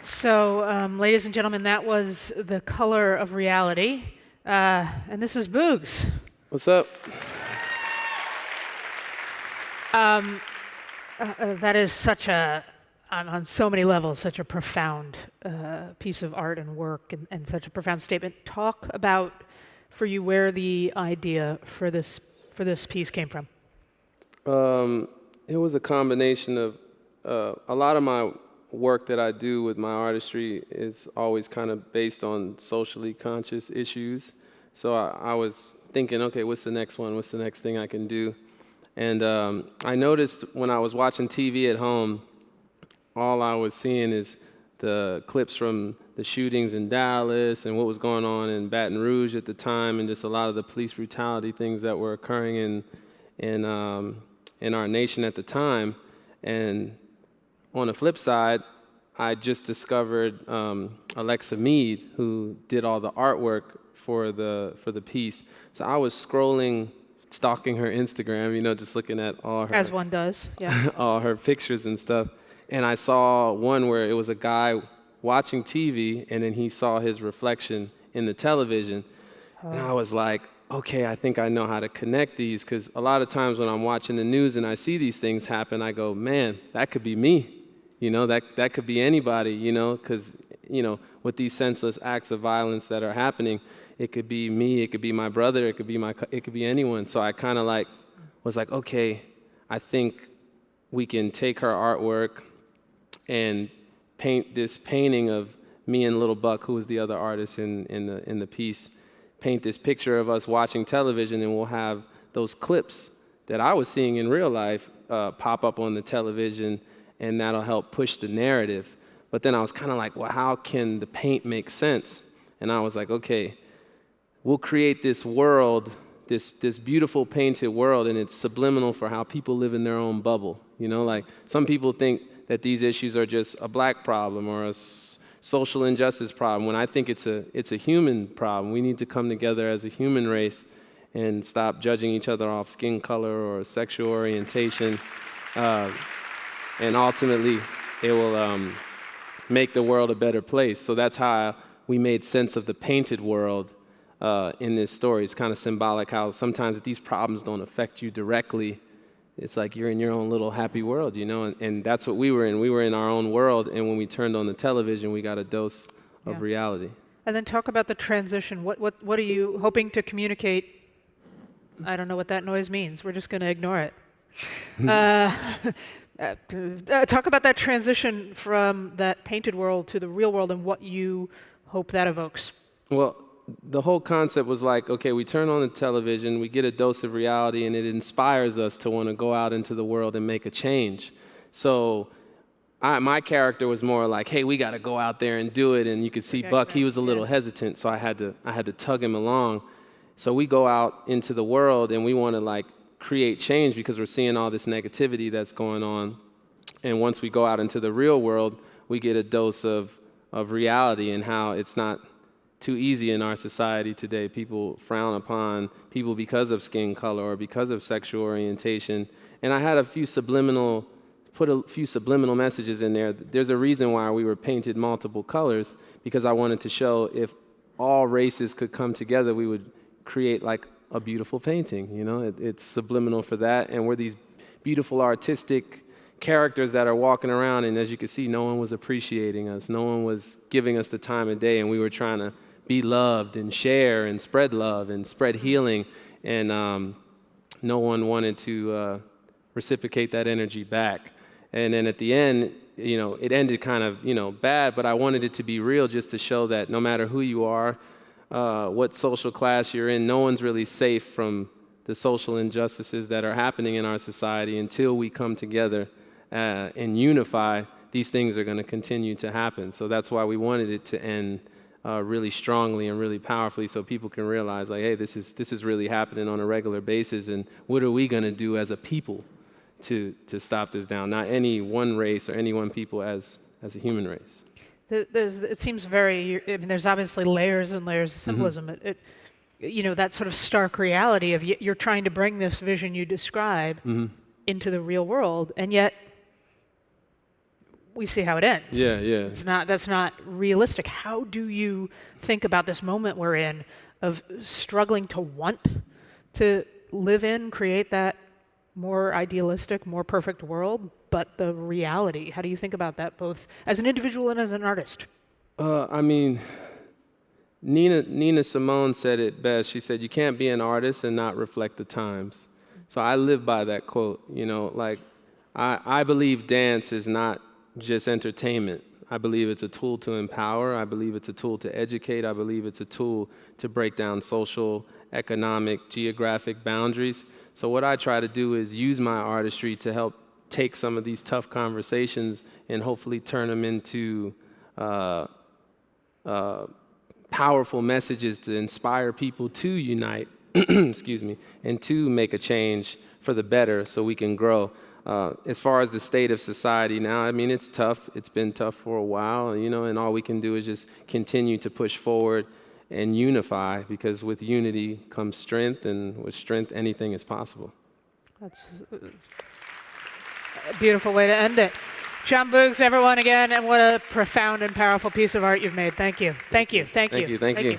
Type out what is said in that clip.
Ladies and gentlemen, that was The Color of Reality. And this is Boogz. What's up? That is such on so many levels, such a profound piece of art and work and such a profound statement. Talk about, for you, where the idea for this piece came from. It was a combination of a lot of my work that I do with my artistry is always kind of based on socially conscious issues. So I was thinking, okay, what's the next one? What's the next thing I can do? And I noticed when I was watching TV at home, all I was seeing is the clips from the shootings in Dallas and what was going on in Baton Rouge at the time, and just a lot of the police brutality things that were occurring in our nation at the time. And on the flip side, I just discovered Alexa Mead, who did all the artwork for the piece. So I was scrolling, stalking her Instagram, just looking at all her... As one does, yeah. all her pictures and stuff. And I saw one where it was a guy watching TV, and then he saw his reflection in the television. And I was like, okay, I think I know how to connect these, because a lot of times when I'm watching the news and I see these things happen, I go, man, that could be me. That could be anybody, because, with these senseless acts of violence that are happening, it could be me, it could be my brother, it could be anyone. So I kind of was like, okay, I think we can take her artwork and paint this painting of me and Little Buck, who was the other artist in the piece, paint this picture of us watching television, and we'll have those clips that I was seeing in real life pop up on the television, and that'll help push the narrative. But then I was kind of like, well, how can the paint make sense? And I was like, okay, we'll create this world, this beautiful painted world, and it's subliminal for how people live in their own bubble. Some people think that these issues are just a black problem or a social injustice problem, when I think it's a human problem. We need to come together as a human race and stop judging each other off skin color or sexual orientation. And ultimately, it will make the world a better place. So that's how we made sense of the painted world in this story. It's kind of symbolic how sometimes if these problems don't affect you directly, it's like you're in your own little happy world, and that's what we were in. We were in our own world, and when we turned on the television, we got a dose of reality. And then talk about the transition. What are you hoping to communicate? I don't know what that noise means. We're just going to ignore it. Talk about that transition from that painted world to the real world and what you hope that evokes. Well, the whole concept was like, okay, we turn on the television, we get a dose of reality, and it inspires us to want to go out into the world and make a change. So my character was more like, hey, we got to go out there and do it. And you could see Buck, he was a little hesitant, so I had to tug him along. So we go out into the world, and we want to create change because we're seeing all this negativity that's going on. And once we go out into the real world, we get a dose of reality and how it's not too easy in our society today. People frown upon people because of skin color or because of sexual orientation. And I had put a few subliminal messages in there. There's a reason why we were painted multiple colors, because I wanted to show if all races could come together, we would create a beautiful painting. It's subliminal for that. And we're these beautiful artistic characters that are walking around, and as you can see, no one was appreciating us. No one was giving us the time of day, and we were trying to be loved and share and spread love and spread healing, and no one wanted to reciprocate that energy back. And then at the end, it ended kind of, bad, but I wanted it to be real, just to show that no matter who you are, what social class you're in, no one's really safe from the social injustices that are happening in our society. Until we come together and unify, these things are going to continue to happen. So that's why we wanted it to end really strongly and really powerfully, so people can realize, hey, this is really happening on a regular basis, and what are we going to do as a people to stop this down? Not any one race or any one people as a human race. It seems there's obviously layers and layers of symbolism. Mm-hmm. That sort of stark reality of you're trying to bring this vision you describe into the real world, and yet we see how it ends. Yeah, yeah. That's not realistic. How do you think about this moment we're in of struggling to want to live in, create that more idealistic, more perfect world, but the reality? How do you think about that, both as an individual and as an artist? I mean, Nina Simone said it best. She said, "You can't be an artist and not reflect the times." So I live by that quote. You know, like I believe dance is not just entertainment. I believe it's a tool to empower. I believe it's a tool to educate. I believe it's a tool to break down social, economic, geographic boundaries. So what I try to do is use my artistry to help take some of these tough conversations and hopefully turn them into powerful messages to inspire people to unite, excuse me, and to make a change for the better so we can grow. As far as the state of society now, I mean, it's tough. It's been tough for a while, you know, and all we can do is just continue to push forward and unify, because with unity comes strength, and with strength, anything is possible. That's a beautiful way to end it. Jon Boogz, everyone, again, and what a profound and powerful piece of art you've made. Thank you. Thank you. Thank you. Thank you.